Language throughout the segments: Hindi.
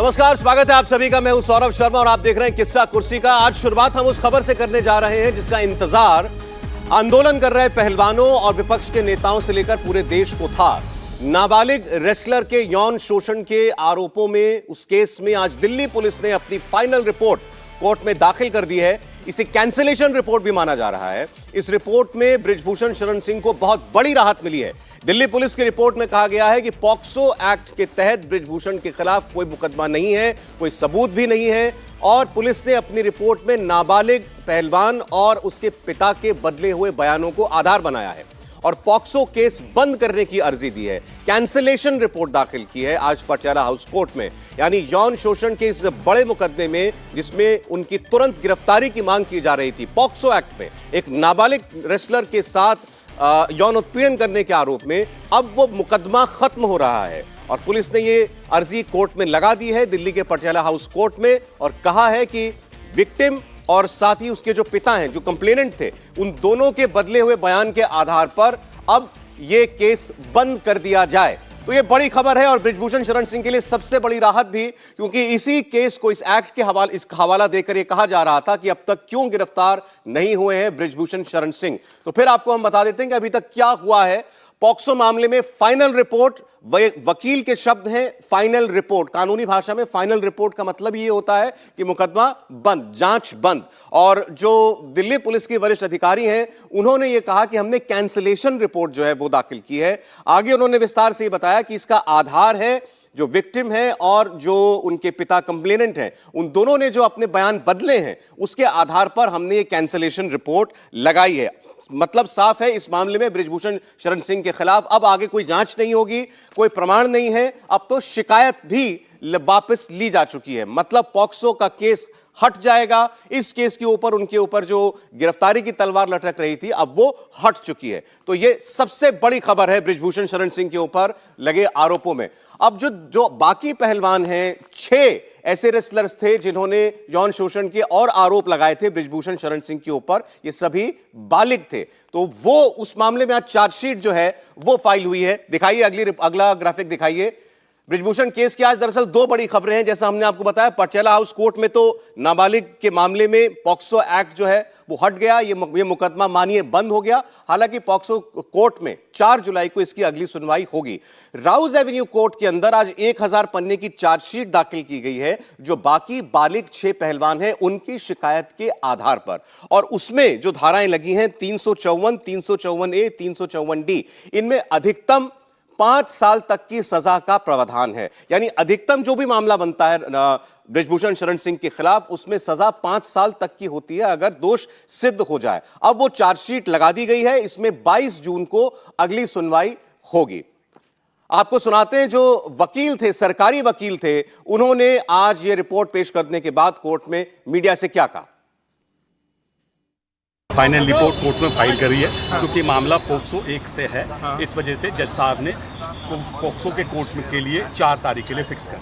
नमस्कार, स्वागत है आप सभी का। मैं हूं सौरभ शर्मा और आप देख रहे हैं किस्सा कुर्सी का। आज शुरुआत हम उस खबर से करने जा रहे हैं जिसका इंतजार आंदोलन कर रहे पहलवानों और विपक्ष के नेताओं से लेकर पूरे देश को था। नाबालिग रेसलर के यौन शोषण के आरोपों में उस केस में आज दिल्ली पुलिस ने अपनी फाइनल रिपोर्ट कोर्ट में दाखिल कर दी है। इसे कैंसिलेशन रिपोर्ट भी माना जा रहा है। इस रिपोर्ट में बृजभूषण शरण सिंह को बहुत बड़ी राहत मिली है। दिल्ली पुलिस की रिपोर्ट में कहा गया है कि पॉक्सो एक्ट के तहत बृजभूषण के खिलाफ कोई मुकदमा नहीं है, कोई सबूत भी नहीं है और पुलिस ने अपनी रिपोर्ट में नाबालिग पहलवान और उसके पिता के बदले हुए बयानों को आधार बनाया है और पॉक्सो केस बंद करने की अर्जी दी है। कैंसिलेशन रिपोर्ट दाखिल की है आज पटियाला हाउस कोर्ट में। यानी यौन शोषण के इस बड़े मुकदमे में जिसमें उनकी तुरंत गिरफ्तारी की मांग की जा रही थी, पॉक्सो एक्ट में एक नाबालिग रेसलर के साथ यौन उत्पीड़न करने के आरोप में, अब वो मुकदमा खत्म हो रहा है और पुलिस ने ये अर्जी कोर्ट में लगा दी है दिल्ली के पटियाला हाउस कोर्ट में और कहा है कि विक्टिम और साथ ही उसके जो पिता हैं, जो कंप्लेनेंट थे, उन दोनों के बदले हुए बयान के आधार पर अब यह केस बंद कर दिया जाए। तो यह बड़ी खबर है और बृजभूषण शरण सिंह के लिए सबसे बड़ी राहत भी, क्योंकि इसी केस को इस एक्ट के हवाला देकर यह कहा जा रहा था कि अब तक क्यों गिरफ्तार नहीं हुए हैं बृजभूषण शरण सिंह। तो फिर आपको हम बता देते हैं कि अभी तक क्या हुआ है। पॉक्सो मामले में फाइनल रिपोर्ट, वकील के शब्द हैं फाइनल रिपोर्ट। कानूनी भाषा में फाइनल रिपोर्ट का मतलब ये होता है कि मुकदमा बंद, जांच बंद। और जो दिल्ली पुलिस के वरिष्ठ अधिकारी हैं उन्होंने ये कहा कि हमने कैंसिलेशन रिपोर्ट जो है वो दाखिल की है। आगे उन्होंने विस्तार से ये बताया कि इसका आधार है जो विक्टिम है और जो उनके पिता कंप्लेनेंट हैं, उन दोनों ने जो अपने बयान बदले हैं उसके आधार पर हमने ये कैंसिलेशन रिपोर्ट लगाई है। मतलब साफ है, इस मामले में बृजभूषण शरण सिंह के खिलाफ अब आगे कोई जांच नहीं होगी, कोई प्रमाण नहीं है। अब तो शिकायत भी वापस ली जा चुकी है। मतलब पॉक्सो का केस हट जाएगा। इस केस के ऊपर उनके ऊपर जो गिरफ्तारी की तलवार लटक रही थी अब वो हट चुकी है। तो ये सबसे बड़ी खबर है बृजभूषण शरण सिंह के ऊपर लगे आरोपों में। अब जो बाकी पहलवान हैं, 6 ऐसे रेसलर्स थे जिन्होंने यौन शोषण के और आरोप लगाए थे बृजभूषण शरण सिंह के ऊपर, ये सभी बालिग थे। तो वो उस मामले में आज चार्जशीट जो है वो फाइल हुई है। दिखाइए अगला ग्राफिक दिखाइए। बृजभूषण केस की आज दरअसल 2 बड़ी खबरें हैं। जैसा हमने आपको बताया, पटियाला हाउस कोर्ट में तो नाबालिग के मामले में पॉक्सो एक्ट जो है वो हट गया, ये मुकदमा मानिए बंद हो गया। हालांकि पॉक्सो कोर्ट में 4 जुलाई को इसकी अगली सुनवाई होगी। राउज एवेन्यू कोर्ट के अंदर आज 1000 पन्ने की चार्जशीट दाखिल की गई है जो बाकी बालिग 6 पहलवान हैं उनकी शिकायत के आधार पर। और उसमें जो धाराएं लगी हैं 354, 354A, 354D, इनमें अधिकतम 5 साल तक की सजा का प्रावधान है। यानी अधिकतम जो भी मामला बनता है बृजभूषण शरण सिंह के खिलाफ, उसमें सजा 5 साल तक की होती है अगर दोष सिद्ध हो जाए। अब वो चार्जशीट लगा दी गई है। इसमें 22 जून को अगली सुनवाई होगी। आपको सुनाते हैं जो वकील थे, सरकारी वकील थे, उन्होंने आज ये रिपोर्ट पेश करने के बाद कोर्ट में मीडिया से क्या कहा। फाइनल रिपोर्ट कोर्ट में फाइल करी है क्योंकि मामला पॉक्सो 1 से है। इस वजह से जज साहब ने पॉक्सो के कोर्ट में के लिए 4 तारीख के लिए फिक्स कर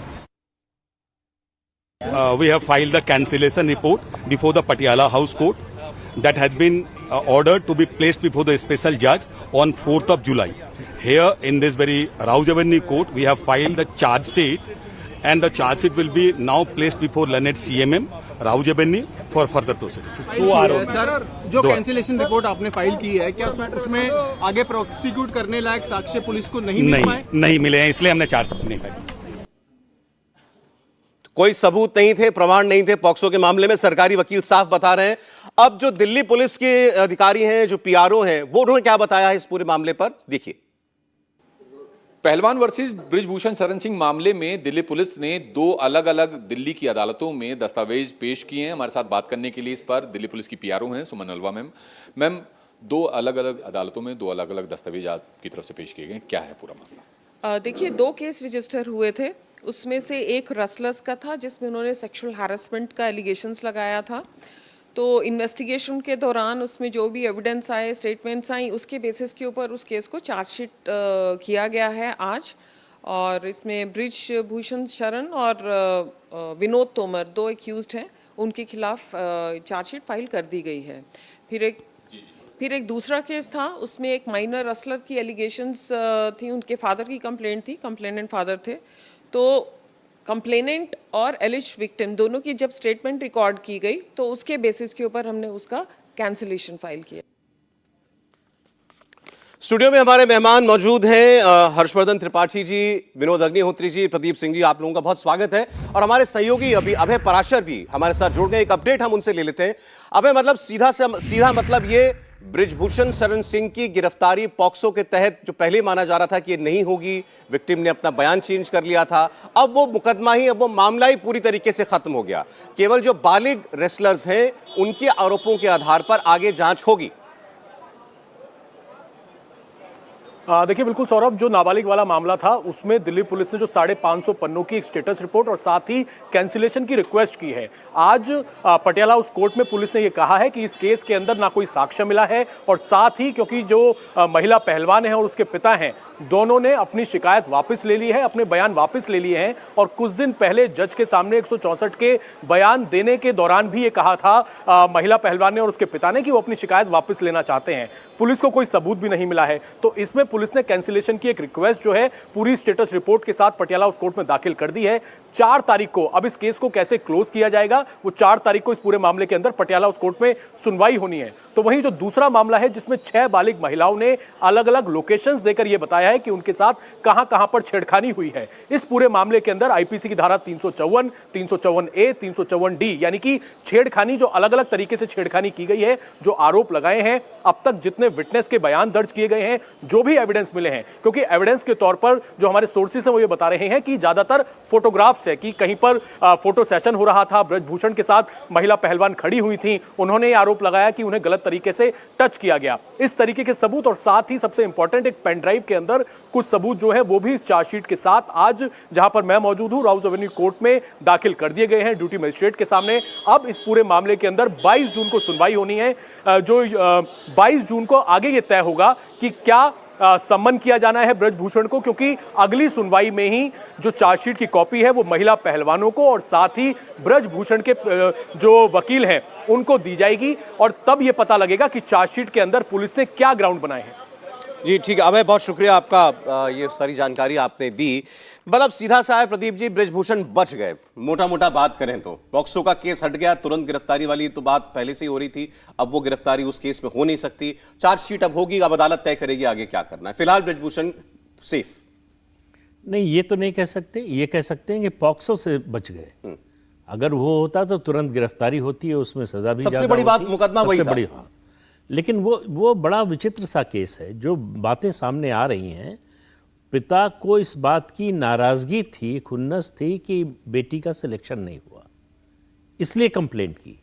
दिया। We have filed the cancellation report before the Patiala house court that has been ordered to be placed before the special judge on 4th of July. Here in this very Rouse Avenue court we have filed the charge sheet and the charge sheet will be now placed before learned CMM Rouse Avenue for further procedure. Sir, जो कैंसिलेशन रिपोर्ट आपने फाइल की है, क्या उसमें आगे प्रोसिक्यूट करने लायक साक्ष्य पुलिस को नहीं मिले हैं, इसलिए हमने चार्ज शीट नहीं फाइल। कोई सबूत नहीं थे, प्रमाण नहीं थे पॉक्सो के मामले में, सरकारी वकील साफ बता रहे हैं। अब जो दिल्ली पुलिस के अधिकारी हैं, जो पीआरओ हैं, वो उन्होंने क्या बताया है इस पूरे मामले पर, देखिए। पहलवान वर्सेस बृजभूषण शरण सिंह मामले में दिल्ली पुलिस ने 2 अलग अलग दिल्ली की अदालतों में दस्तावेज पेश किए हैं। हमारे साथ बात करने के लिए इस पर दिल्ली पुलिस की पीआरओ हैं सुमन अलवा मैम। मैम, 2 अलग अलग अदालतों में 2 अलग अलग दस्तावेज आपकी तरफ से पेश किए गए, क्या है पूरा मामला? देखिए, 2 केस रजिस्टर हुए थे। उसमें से एक रसलर्स का था जिसमें उन्होंने सेक्सुअल हैरेसमेंट का एलिगेशंस लगाया था। तो इन्वेस्टिगेशन के दौरान उसमें जो भी एविडेंस आए, स्टेटमेंट्स आई, उसके बेसिस के ऊपर उस केस को चार्जशीट किया गया है आज। और इसमें बृजभूषण शरण और विनोद तोमर 2 एक्यूज्ड हैं, उनके खिलाफ चार्जशीट फाइल कर दी गई है। फिर एक दूसरा केस था, उसमें एक माइनर रसलर की एलिगेशंस थी, उनके फादर की कंप्लेंट थी, कंप्लेनेंट फादर थे। तो कंप्लेनेंट और एलिज विक्टिम दोनों की जब स्टेटमेंट रिकॉर्ड की गई तो उसके बेसिस के ऊपर हमने उसका कैंसिलेशन फाइल किया। स्टूडियो में हमारे मेहमान मौजूद हैं हर्षवर्धन त्रिपाठी जी, विनोद अग्निहोत्री जी, प्रदीप सिंह जी, आप लोगों का बहुत स्वागत है। और हमारे सहयोगी अभी अभय पराशर भी हमारे साथ जुड़ गए। एक अपडेट हम उनसे ले लेते हैं। अभय, मतलब सीधा मतलब ये बृजभूषण शरण सिंह की गिरफ्तारी पॉक्सो के तहत जो पहले माना जा रहा था कि ये नहीं होगी, विक्टिम ने अपना बयान चेंज कर लिया था, अब वो मुकदमा ही, अब वो मामला ही पूरी तरीके से खत्म हो गया। केवल जो बालिग रेसलर्स हैं उनके आरोपों के आधार पर आगे जांच होगी। देखिए बिल्कुल सौरभ, जो नाबालिग वाला मामला था उसमें दिल्ली पुलिस ने जो 550 पन्नों की एक स्टेटस रिपोर्ट और साथ ही कैंसिलेशन की रिक्वेस्ट की है। आज पटियाला हाउस कोर्ट में पुलिस ने यह कहा है कि इस केस के अंदर ना कोई साक्ष्य मिला है और साथ ही क्योंकि जो महिला पहलवान है और उसके पिता हैं, दोनों ने अपनी शिकायत वापस ले ली है, अपने बयान वापस ले लिए हैं। और कुछ दिन पहले जज के सामने 164 के बयान देने के दौरान भी ये कहा था महिला पहलवान ने और उसके पिता ने कि वो अपनी शिकायत वापस लेना चाहते हैं। पुलिस को कोई सबूत भी नहीं मिला है, तो इसमें पुलिस ने कैंसिलेशन की एक रिक्वेस्ट जो है पूरी स्टेटस रिपोर्ट के साथ पटियाला हाउस कोर्ट में दाखिल कर दी है। 4 तारीख को अब इस केस को कैसे क्लोज किया जाएगा, वो 4 तारीख को इस पूरे मामले के अंदर पटियाला हाउस कोर्ट में सुनवाई होनी है। तो वहीं जो दूसरा मामला है जिसमें 6 बालिग महिलाओं ने अलग अलग लोकेशंस देकर यह बताया है कि उनके साथ कहां कहां पर छेड़खानी हुई है, इस पूरे मामले के अंदर आईपीसी की धारा 354, 354A, 354D यानी कि छेड़खानी, जो अलग अलग तरीके से छेड़खानी की गई है, जो आरोप लगाए हैं, अब तक जितने विटनेस के बयान दर्ज किए गए हैं, जो भी एविडेंस मिले हैं, क्योंकि एविडेंस के तौर पर जो हमारे सोर्सेस हैं वो ये बता रहे हैं कि ज्यादातर फोटोग्राफ्स है कि कहीं पर फोटो सेशन हो रहा था, बृजभूषण के साथ महिला पहलवान खड़ी हुई थी, उन्होंने आरोप लगाया कि उन्हें गलत तरीके से टच किया गया, इस तरीके के सबूत। और साथ ही सबसे इंपॉर्टेंट एक पेन ड्राइव के अंदर कुछ सबूत जो है वो भी चार्जशीट के साथ आज जहां पर मैं मौजूद हूं राउज एवेन्यू कोर्ट में दाखिल कर दिए गए हैं ड्यूटी मजिस्ट्रेट के सामने। अब इस पूरे मामले के अंदर 22 जून को सुनवाई होनी है। जो 22 जून को आगे ये तय होगा कि क्या सम्मन किया जाना है बृजभूषण को, क्योंकि अगली सुनवाई में ही जो चार्जशीट की कॉपी है वो महिला पहलवानों को और साथ ही बृजभूषण के जो वकील हैं उनको दी जाएगी और तब ये पता लगेगा कि चार्जशीट के अंदर पुलिस ने क्या ग्राउंड बनाए हैं। जी ठीक है अभय, बहुत शुक्रिया आपका, ये सारी जानकारी आपने दी। मतलब सीधा सा है प्रदीप जी, बृजभूषण बच गए। मोटा मोटा बात करें तो पॉक्सो का केस हट गया, तुरंत गिरफ्तारी वाली तो बात पहले से ही हो रही थी, अब वो गिरफ्तारी उस केस में हो नहीं सकती। चार्जशीट अब होगी, अब अदालत तय करेगी आगे क्या करना है। फिलहाल बृजभूषण सेफ नहीं, ये तो नहीं कह सकते। ये कह सकते हैं कि पॉक्सो से बच गए। अगर वो होता तो तुरंत गिरफ्तारी होती है, उसमें सजा भी सबसे बड़ी बात मुकदमा वही था। हाँ। लेकिन वो बड़ा विचित्र सा केस है। जो बातें सामने आ रही हैं, पिता को इस बात की नाराजगी थी, खुन्नस थी कि बेटी का सिलेक्शन नहीं हुआ, इसलिए कंप्लेंट की।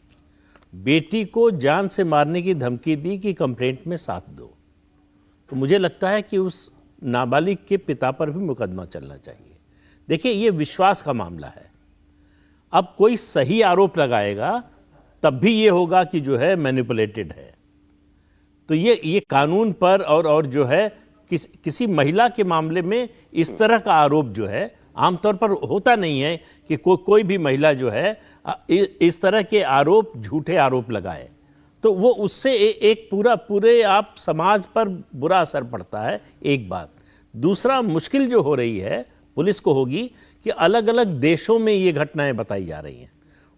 बेटी को जान से मारने की धमकी दी कि कंप्लेंट में साथ दो। तो मुझे लगता है कि उस नाबालिग के पिता पर भी मुकदमा चलना चाहिए। देखिए, ये विश्वास का मामला है। अब कोई सही आरोप लगाएगा तब भी ये होगा कि जो है मैनिपुलेटेड है। तो ये कानून पर और जो है किसी महिला के मामले में इस तरह का आरोप जो है आमतौर पर होता नहीं है कि कोई भी महिला जो है इस तरह के आरोप, झूठे आरोप लगाए, तो वो उससे एक पूरे आप समाज पर बुरा असर पड़ता है। एक बात। दूसरा, मुश्किल जो हो रही है पुलिस को होगी कि अलग अलग देशों में ये घटनाएं बताई जा रही हैं,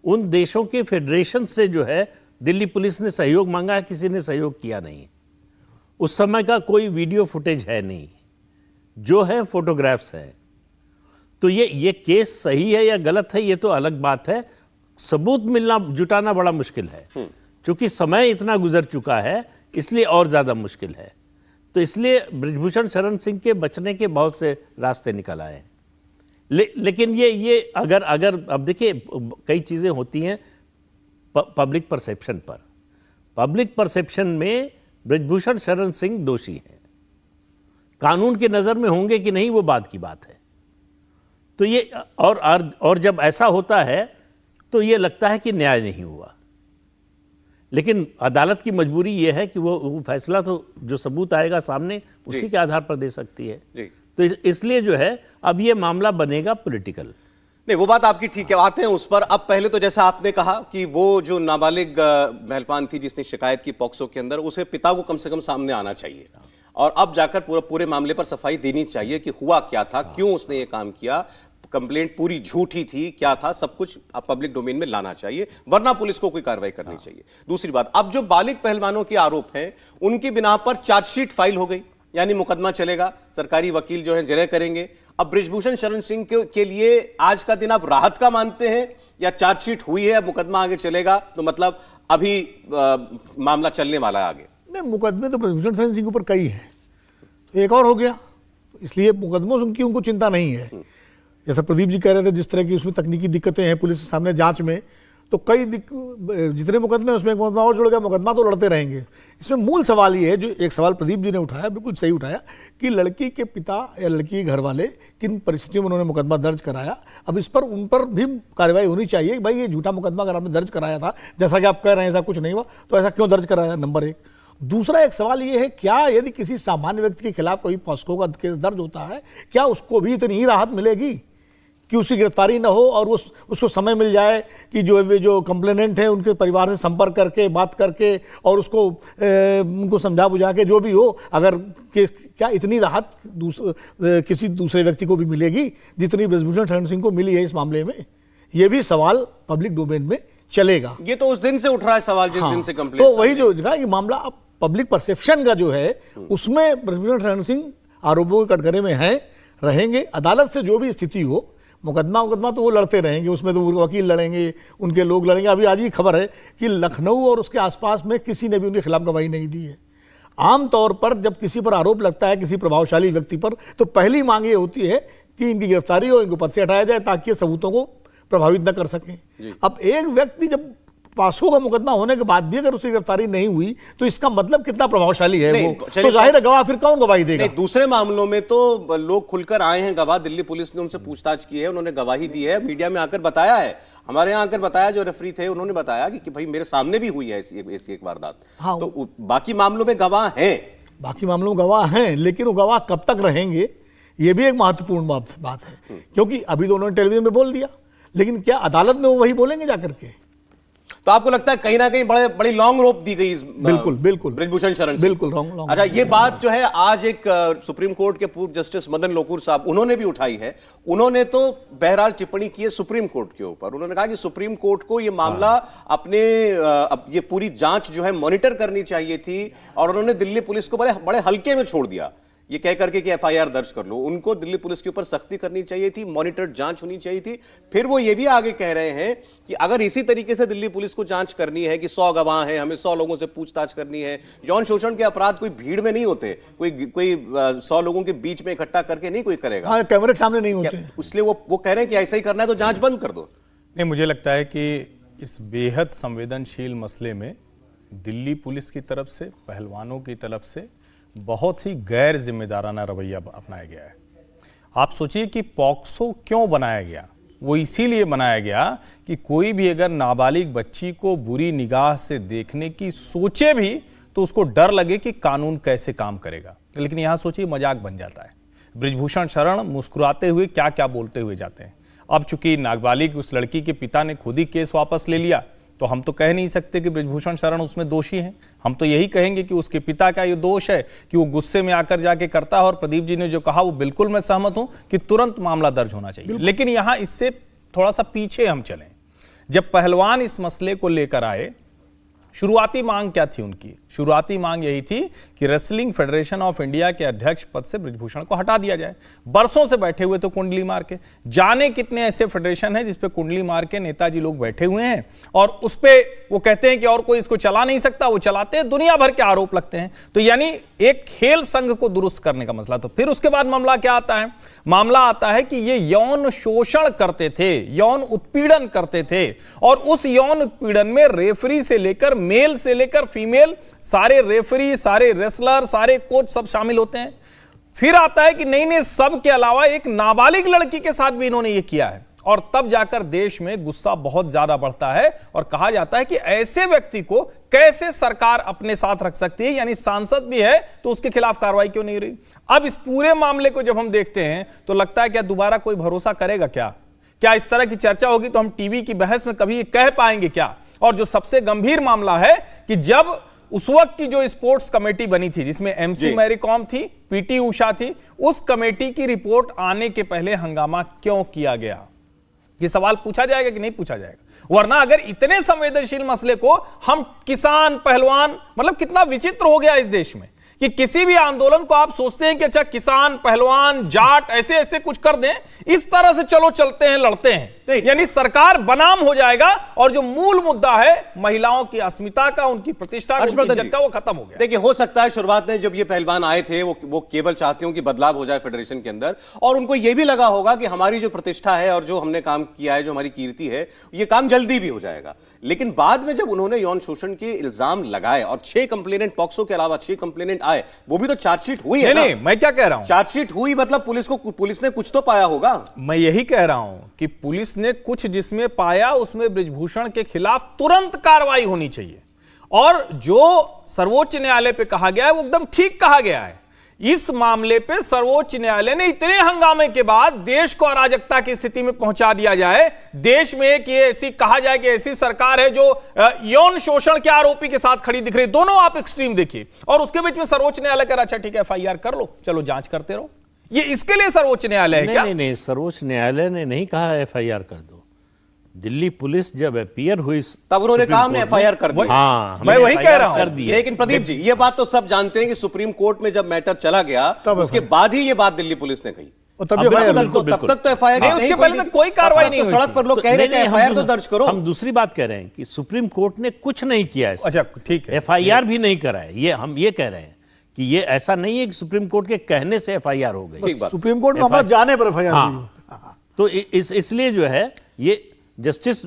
उन देशों के फेडरेशन से जो है दिल्ली पुलिस ने सहयोग मांगा है, किसी ने सहयोग किया नहीं। उस समय का कोई वीडियो फुटेज है नहीं, जो है फोटोग्राफ्स हैं। तो ये केस सही है या गलत है ये तो अलग बात है, सबूत मिलना, जुटाना बड़ा मुश्किल है। क्योंकि समय इतना गुजर चुका है इसलिए और ज्यादा मुश्किल है। तो इसलिए बृजभूषण शरण सिंह के बचने के बहुत से रास्ते निकल आए हैं। लेकिन ये अगर अब देखिए, कई चीजें होती हैं पब्लिक परसेप्शन पर। पब्लिक परसेप्शन में बृजभूषण शरण सिंह दोषी हैं, कानून की नजर में होंगे कि नहीं वो बात की बात है। तो ये और जब ऐसा होता है तो ये लगता है कि न्याय नहीं हुआ। लेकिन अदालत की मजबूरी ये है कि वो फैसला तो जो सबूत आएगा सामने उसी के आधार पर दे सकती है। तो इसलिए जो है अब ये मामला बनेगा पॉलिटिकल। नहीं, वो बात आपकी ठीक है, आते हैं उस पर। अब पहले तो जैसा आपने कहा कि वो जो नाबालिग पहलवान थी जिसने शिकायत की पॉक्सो के अंदर, उसे पिता को कम से कम सामने आना चाहिए और अब जाकर पूरे मामले पर सफाई देनी चाहिए कि हुआ क्या था, क्यों उसने ये काम किया, कंप्लेंट पूरी झूठी थी, क्या था, सब कुछ अब पब्लिक डोमेन में लाना चाहिए, वरना पुलिस को कोई कार्रवाई करनी चाहिए। दूसरी बात, अब जो बालिग पहलवानों के आरोप हैं उनकी बिना पर चार्जशीट फाइल हो गई, यानी मुकदमा चलेगा, सरकारी वकील जो है जरह करेंगे। अब बृजभूषण शरण सिंह के लिए आज का दिन आप राहत का मानते हैं या चार्जशीट हुई है, अब मुकदमा आगे चलेगा, तो मतलब अभी मामला चलने वाला है आगे? नहीं, मुकदमे तो बृजभूषण शरण सिंह के ऊपर कई है, तो एक और हो गया, इसलिए मुकदमों की उनको चिंता नहीं है। जैसा प्रदीप जी कह रहे थे, जिस तरह की उसमें तकनीकी दिक्कतें हैं पुलिस के सामने जांच में, तो कई जितने मुकदमे उसमें एक मुकदमा और जुड़ गया, मुकदमा तो लड़ते रहेंगे। इसमें मूल सवाल ये है, जो एक सवाल प्रदीप जी ने उठाया, बिल्कुल सही उठाया, कि लड़की के पिता या लड़की के घर वाले किन परिस्थितियों में उन्होंने मुकदमा दर्ज कराया। अब इस पर उन पर भी कार्रवाई होनी चाहिए। भाई ये झूठा मुकदमा अगर आपने दर्ज कराया था, जैसा कि आप कह रहे हैं ऐसा कुछ नहीं हुआ, तो ऐसा क्यों दर्ज कराया, नंबर एक। दूसरा एक सवाल ये है, क्या यदि किसी सामान्य व्यक्ति के खिलाफ कोई पॉस्को का केस दर्ज होता है, क्या उसको भी इतनी ही राहत मिलेगी कि उसकी गिरफ्तारी ना हो और उसको समय मिल जाए कि जो कंप्लेनेंट है उनके परिवार से संपर्क करके बात करके और उसको उनको समझा बुझा के जो भी हो, अगर क्या इतनी राहत किसी दूसरे व्यक्ति को भी मिलेगी जितनी बृजभूषण शरण सिंह को मिली है इस मामले में? ये भी सवाल पब्लिक डोमेन में चलेगा। ये तो उस दिन से उठ रहा है सवाल, जिस दिन से कंप्लेंट, तो वही जो दिखा कि मामला अब पब्लिक परसेप्शन का जो है उसमें बृजभूषण शरण सिंह आरोपों के कटघरे में हैं, रहेंगे। अदालत से जो भी स्थिति हो, मुकदमा तो वो लड़ते रहेंगे, उसमें तो वकील लड़ेंगे, उनके लोग लड़ेंगे। अभी आज ही खबर है कि लखनऊ और उसके आसपास में किसी ने भी उनके खिलाफ गवाही नहीं दी है। आमतौर पर जब किसी पर आरोप लगता है, किसी प्रभावशाली व्यक्ति पर, तो पहली मांग ये होती है कि इनकी गिरफ्तारी हो, इनको पद से हटाया जाए ताकि सबूतों को प्रभावित न कर सकें। अब एक व्यक्ति जब पासो का मुकदमा होने के बाद भी अगर उसकी गिरफ्तारी नहीं हुई, तो इसका मतलब कितना प्रभावशाली है वो, तो जाहिर है गवाह फिर कौन गवाही देगा? नहीं, दूसरे मामलों में तो लोग खुलकर आए हैं गवाह, दिल्ली पुलिस ने उनसे पूछताछ की है, उन्होंने गवाही दी है, मीडिया में आकर बताया है, हमारे यहाँ आकर बताया, जो रेफरी थे उन्होंने बताया कि भाई मेरे सामने भी हुई है ऐसी एक वारदात। हाँ, तो बाकी मामलों में गवाह हैं, बाकी मामलों में गवाह हैं, लेकिन वो गवाह कब तक रहेंगे, ये भी एक महत्वपूर्ण बात है। क्योंकि अभी तो उन्होंने टेलीविजन में बोल दिया, लेकिन क्या अदालत में वो वही बोलेंगे जाकर के? तो आपको लगता है कहीं ना कहीं बड़ी लॉन्ग रोप दी गई? बिल्कुल बृजभूषण शरण सिंह, बिल्कुल लॉन्ग। अच्छा, ये बात जो है आज एक सुप्रीम कोर्ट के पूर्व जस्टिस मदन लोकुर साहब, उन्होंने भी उठाई है। उन्होंने तो बहरहाल टिप्पणी की है सुप्रीम कोर्ट के ऊपर। उन्होंने कहा कि सुप्रीम कोर्ट को ये मामला अपने ये पूरी जांच जो है मॉनिटर करनी चाहिए थी, और उन्होंने दिल्ली पुलिस को बड़े हल्के में छोड़ दिया, ये कह करके कि एफआईआर दर्ज कर लो। उनको दिल्ली पुलिस के ऊपर सख्ती करनी चाहिए थी, मॉनिटर्ड जांच होनी चाहिए थी। फिर वो ये भी आगे कह रहे हैं कि अगर इसी तरीके से दिल्ली पुलिस को जांच करनी है कि 100 गवाह हैं, हमें 100 लोगों से पूछताछ करनी है। यौन शोषण के अपराध कोई भीड़ में नहीं होते, कोई 100 लोगों के बीच में इकट्ठा करके नहीं कोई करेगा। हाँ, कैमरे के सामने नहीं होते, इसलिए वो कह रहे हैं कि ऐसा ही करना है तो जांच बंद कर दो। नहीं, मुझे लगता है कि इस बेहद संवेदनशील मसले में दिल्ली पुलिस की तरफ से, पहलवानों की तरफ से बहुत ही गैर जिम्मेदाराना रवैया अपनाया गया है। आप सोचिए कि पॉक्सो क्यों बनाया गया? वो इसीलिए बनाया गया कि कोई भी अगर नाबालिग बच्ची को बुरी निगाह से देखने की सोचे भी तो उसको डर लगे कि कानून कैसे काम करेगा। लेकिन यहां सोचिए मजाक बन जाता है। बृजभूषण शरण मुस्कुराते हुए क्या क्या बोलते हुए जाते हैं। अब चूंकि नाबालिग उस लड़की के पिता ने खुद ही केस वापस ले लिया, तो हम तो कह नहीं सकते कि बृजभूषण शरण उसमें दोषी हैं। हम तो यही कहेंगे कि उसके पिता का ये दोष है कि वो गुस्से में आकर जाके करता है। और प्रदीप जी ने जो कहा वो बिल्कुल मैं सहमत हूं कि तुरंत मामला दर्ज होना चाहिए। लेकिन यहां इससे थोड़ा सा पीछे हम चलें। जब पहलवान इस मसले को लेकर आए, शुरुआती मांग क्या थी उनकी? शुरुआती मांग यही थी कि रेसलिंग फेडरेशन ऑफ इंडिया के अध्यक्ष पद से बृजभूषण को हटा दिया जाए। बरसों से बैठे हुए तो कुंडली मार के, जाने कितने ऐसे फेडरेशन हैं जिसपे कुंडली मार के नेताजी लोग बैठे हुए हैं और उस पे वो कहते हैं कि और कोई इसको चला नहीं सकता, वो चलाते हैं, दुनिया भर के आरोप लगते हैं। तो यानी एक खेल संघ को दुरुस्त करने का मसला। तो फिर उसके बाद मामला क्या आता है? मामला आता है कि ये यौन शोषण करते थे, यौन उत्पीड़न करते थे, और उस यौन उत्पीड़न में रेफरी से लेकर, मेल से लेकर फीमेल, सारे रेफरी, सारे रेसलर, सारे कोच सब शामिल होते हैं। फिर आता है कि नहीं, सब के अलावा एक नाबालिग लड़की के साथ भी इन्होंने ये किया है। और तब जाकर देश में गुस्सा बहुत ज्यादा बढ़ता है और कहा जाता है कि ऐसे व्यक्ति को कैसे सरकार अपने साथ रख सकती है, यानी सांसद भी है तो उसके खिलाफ कार्रवाई क्यों नहीं रही। अब इस पूरे मामले को जब हम देखते हैं तो लगता है क्या दोबारा कोई भरोसा करेगा? क्या इस तरह की चर्चा होगी तो हम टीवी की बहस में कभी कह पाएंगे क्या? और जो सबसे गंभीर मामला है कि जब उस वक्त की जो स्पोर्ट्स कमेटी बनी थी जिसमें एमसी मैरी कॉम थी, पीटी उषा थी, उस कमेटी की रिपोर्ट आने के पहले हंगामा क्यों किया गया? ये सवाल पूछा जाएगा कि नहीं पूछा जाएगा? वरना अगर इतने संवेदनशील मसले को हम किसान, पहलवान, मतलब कितना विचित्र हो गया इस देश में कि किसी भी आंदोलन को आप सोचते हैं कि अच्छा किसान, पहलवान, जाट ऐसे ऐसे कुछ कर दें, इस तरह से चलो चलते हैं, लड़ते हैं, यानी सरकार बनाम हो जाएगा और जो मूल मुद्दा है महिलाओं की अस्मिता का, उनकी प्रतिष्ठा, उनकी इज्जत का, वो खत्म हो गया। देखिए, हो सकता है शुरुआत में जब ये पहलवान आए थे वो केवल चाहते हो कि बदलाव हो जाए फेडरेशन के अंदर, और उनको ये भी लगा होगा कि हमारी जो प्रतिष्ठा है और जो हमने काम किया है, जो हमारी कीर्ति है, ये काम जल्दी भी हो जाएगा। लेकिन बाद में जब उन्होंने यौन शोषण के इल्जाम लगाए और 6 कंप्लेनेंट, पॉक्सो के अलावा 6 कंप्लेनेंट आए, वो भी तो चार्जशीट हुई है। नहीं, मैं क्या कह रहा हूं, चार्जशीट हुई मतलब पुलिस ने कुछ तो पाया होगा। मैं यही कह रहा हूं कि पुलिस ने कुछ जिसमें पाया उसमें बृजभूषण के खिलाफ तुरंत कार्रवाई होनी चाहिए, और जो सर्वोच्च न्यायालय पे कहा गया है वो एकदम ठीक कहा गया है। इस मामले पे सर्वोच्च न्यायालय ने इतने हंगामे के बाद देश को अराजकता की स्थिति में पहुंचा दिया जाए, देश में कि ऐसी कहा जाए कि ऐसी सरकार है जो यौन शोषण के आरोपी के साथ खड़ी दिख रही, दोनों आप एक्सट्रीम देखिए, और उसके बीच में सर्वोच्च न्यायालय कह रहा अच्छा ठीक है एफआईआर कर लो, चलो जांच करते रहो। ये इसके लिए सर्वोच्च न्यायालय है क्या? नहीं, सर्वोच्च न्यायालय ने नहीं कहा एफआईआर कर दो। दिल्ली पुलिस जब अपीयर हुई तब उन्होंने कहा हमने एफआईआर कर दी। हाँ, मैं वही कह रहा हूं। लेकिन प्रदीप जी, ये बात तो सब जानते हैं कि सुप्रीम कोर्ट में जब मैटर चला गया उसके बाद ही ये बात दिल्ली पुलिस ने कही। तब तक तो एफआईआर नहीं, उसके पहले तो कोई कार्रवाई नहीं हुई। सड़क पर लोग कह रहे थे एफआईआर तो दर्ज करो। हम दूसरी बात कह रहे हैं कि सुप्रीम कोर्ट ने कुछ नहीं किया है। अच्छा ठीक है, एफआईआर भी नहीं करा है। ये हम ये कह रहे हैं कि ये ऐसा नहीं है कि सुप्रीम कोर्ट के कहने से एफआईआर हो गई। सुप्रीम कोर्ट में हमारा जाने पर एफआईआर हाँ। तो इसलिए जो है ये जस्टिस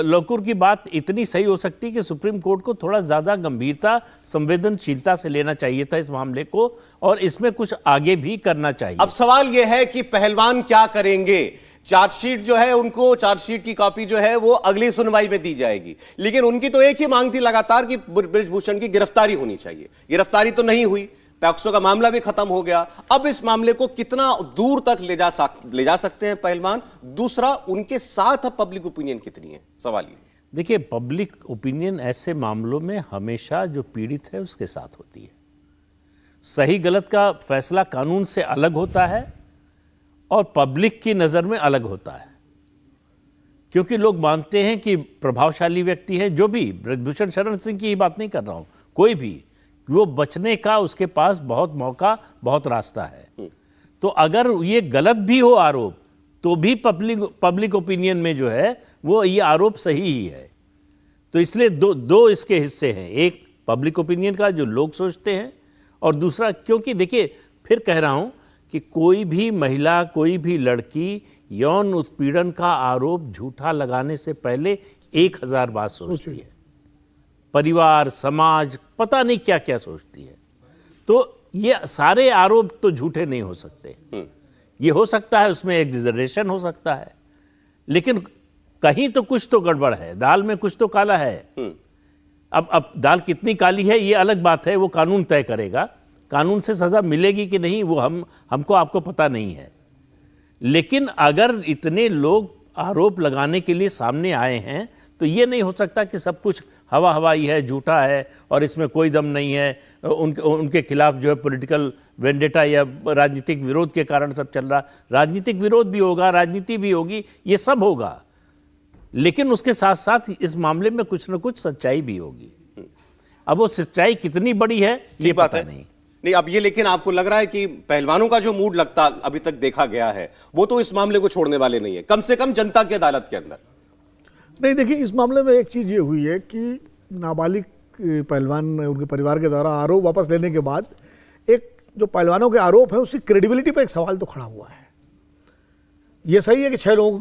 लोकुर की बात इतनी सही हो सकती है कि सुप्रीम कोर्ट को थोड़ा ज्यादा गंभीरता, संवेदनशीलता से लेना चाहिए था इस मामले को, और इसमें कुछ आगे भी करना चाहिए। अब सवाल यह है कि पहलवान क्या करेंगे? चार्जशीट जो है, उनको चार्जशीट की कॉपी जो है वो अगली सुनवाई में दी जाएगी, लेकिन उनकी तो एक ही मांग थी लगातार कि बृजभूषण की गिरफ्तारी होनी चाहिए। गिरफ्तारी तो नहीं हुई, पैक्सो का मामला भी खत्म हो गया। अब इस मामले को कितना दूर तक ले जा सकते हैं पहलवान? दूसरा, उनके साथ अब पब्लिक ओपिनियन कितनी है? सवाल ये। देखिए, पब्लिक ओपिनियन ऐसे मामलों में हमेशा जो पीड़ित है उसके साथ होती है। सही गलत का फैसला कानून से अलग होता है और पब्लिक की नजर में अलग होता है, क्योंकि लोग मानते हैं कि प्रभावशाली व्यक्ति है, जो भी, बृजभूषण शरण सिंह की बात नहीं कर रहा हूं, कोई भी, वो बचने का उसके पास बहुत मौका, बहुत रास्ता है। तो अगर ये गलत भी हो आरोप, तो भी पब्लिक ओपिनियन में जो है वो ये आरोप सही ही है। तो इसलिए दो इसके हिस्से हैं, एक पब्लिक ओपिनियन का जो लोग सोचते हैं, और दूसरा, क्योंकि देखिए फिर कह रहा हूं कि कोई भी महिला, कोई भी लड़की यौन उत्पीड़न का आरोप झूठा लगाने से पहले 1000 बार सोचती है। परिवार, समाज, पता नहीं क्या क्या सोचती है। तो ये सारे आरोप तो झूठे नहीं हो सकते। ये हो सकता है उसमें एग्जैजरेशन हो सकता है, लेकिन कहीं तो कुछ तो गड़बड़ है, दाल में कुछ तो काला है। अब दाल कितनी काली है ये अलग बात है, वो कानून तय करेगा। कानून से सजा मिलेगी कि नहीं वो हमको आपको पता नहीं है। लेकिन अगर इतने लोग आरोप लगाने के लिए सामने आए हैं, तो ये नहीं हो सकता कि सब कुछ हवाई है, झूठा है और इसमें कोई दम नहीं है। उनके खिलाफ जो है पॉलिटिकल वेंडेटा या राजनीतिक विरोध के कारण सब चल रहा। राजनीतिक विरोध भी होगा, राजनीति भी होगी, ये सब होगा, लेकिन उसके साथ साथ इस मामले में कुछ न कुछ सच्चाई भी होगी। अब वो सच्चाई कितनी बड़ी है ये पता नहीं। अब ये, लेकिन आपको लग रहा है कि पहलवानों का जो मूड लगता अभी तक देखा गया है, वो तो इस मामले को छोड़ने वाले नहीं है, कम से कम जनता की अदालत के अंदर। नहीं, देखिए, इस मामले में एक चीज़ ये हुई है कि नाबालिग पहलवान, उनके परिवार के द्वारा आरोप वापस लेने के बाद एक जो पहलवानों के आरोप है उसकी क्रेडिबिलिटी पर एक सवाल तो खड़ा हुआ है। ये सही है कि 6 लोगों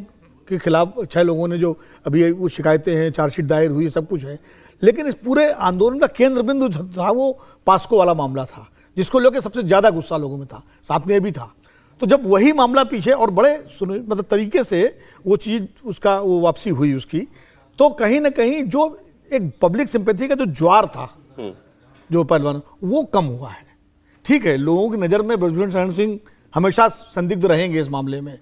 के खिलाफ, 6 लोगों ने जो अभी वो शिकायतें हैं, चार्जशीट दायर हुई, सब कुछ है, लेकिन इस पूरे आंदोलन का केंद्र बिंदु था वो पास्को वाला मामला था, जिसको लेकर सबसे ज़्यादा गुस्सा लोगों में था, साथ में भी था। तो जब वही मामला पीछे और बड़े मतलब तरीके से वो चीज़, उसका वो वापसी हुई उसकी, तो कहीं ना कहीं जो एक पब्लिक सिंपैथी का जो ज्वार था जो पहलवान, वो कम हुआ है। ठीक है, लोगों की नज़र में बृजभूषण शरण सिंह हमेशा संदिग्ध रहेंगे इस मामले में।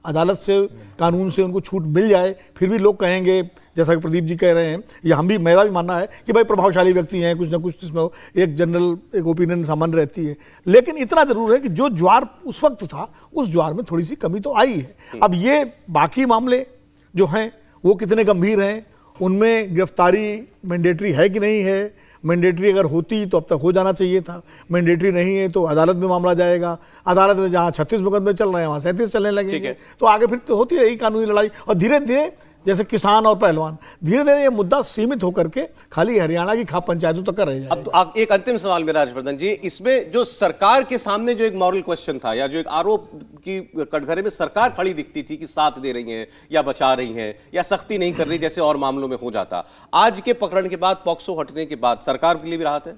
अदालत से, कानून से उनको छूट मिल जाए, फिर भी लोग कहेंगे, जैसा कि प्रदीप जी कह रहे हैं, या हम भी, मेरा भी मानना है कि भाई प्रभावशाली व्यक्ति हैं, कुछ ना कुछ इसमें एक जनरल एक ओपिनियन सामान्य रहती है, लेकिन इतना जरूर है कि जो ज्वार उस वक्त था उस ज्वार में थोड़ी सी कमी तो आई है। अब ये बाकी मामले जो हैं वो कितने गंभीर हैं, उनमें गिरफ्तारी मैंडेटरी है कि नहीं है, मैंडेटरी अगर होती तो अब तक हो जाना चाहिए था, मैंडेटरी नहीं है तो अदालत में मामला जाएगा, अदालत में जहाँ 36 मुकदमे चल रहे हैं वहाँ 37 चलने लगेंगे, तो आगे फिर तो होती रहेगी कानूनी लड़ाई। और धीरे धीरे जैसे किसान और पहलवान, धीरे धीरे ये मुद्दा सीमित होकर के खाली हरियाणा की खाप पंचायतों तक रह जाएगा। अब तो एक अंतिम सवाल मेरा हर्षवर्धन जी, इसमें जो सरकार के सामने जो एक मॉरल क्वेश्चन था, या जो एक आरोप की कटघरे में सरकार खड़ी दिखती थी कि साथ दे रही हैं या बचा रही हैं या सख्ती नहीं कर रही जैसे और मामलों में हो जाता, आज के प्रकरण के बाद, पॉक्सो हटने के बाद सरकार के लिए भी राहत है?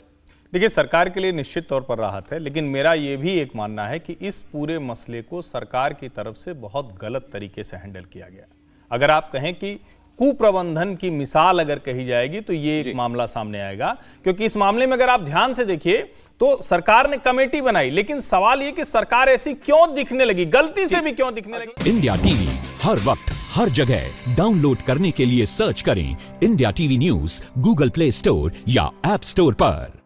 देखिए, सरकार के लिए निश्चित तौर पर राहत है, लेकिन मेरा ये भी एक मानना है कि इस पूरे मसले को सरकार की तरफ से बहुत गलत तरीके से हैंडल किया गया। अगर आप कहें कि कुप्रबंधन की मिसाल अगर कही जाएगी तो ये एक मामला सामने आएगा, क्योंकि इस मामले में अगर आप ध्यान से देखिए तो सरकार ने कमेटी बनाई, लेकिन सवाल ये कि सरकार ऐसी क्यों दिखने लगी, गलती से भी क्यों दिखने लगी। इंडिया टीवी हर वक्त हर जगह डाउनलोड करने के लिए सर्च करें India TV news Google play store या ऐप स्टोर पर।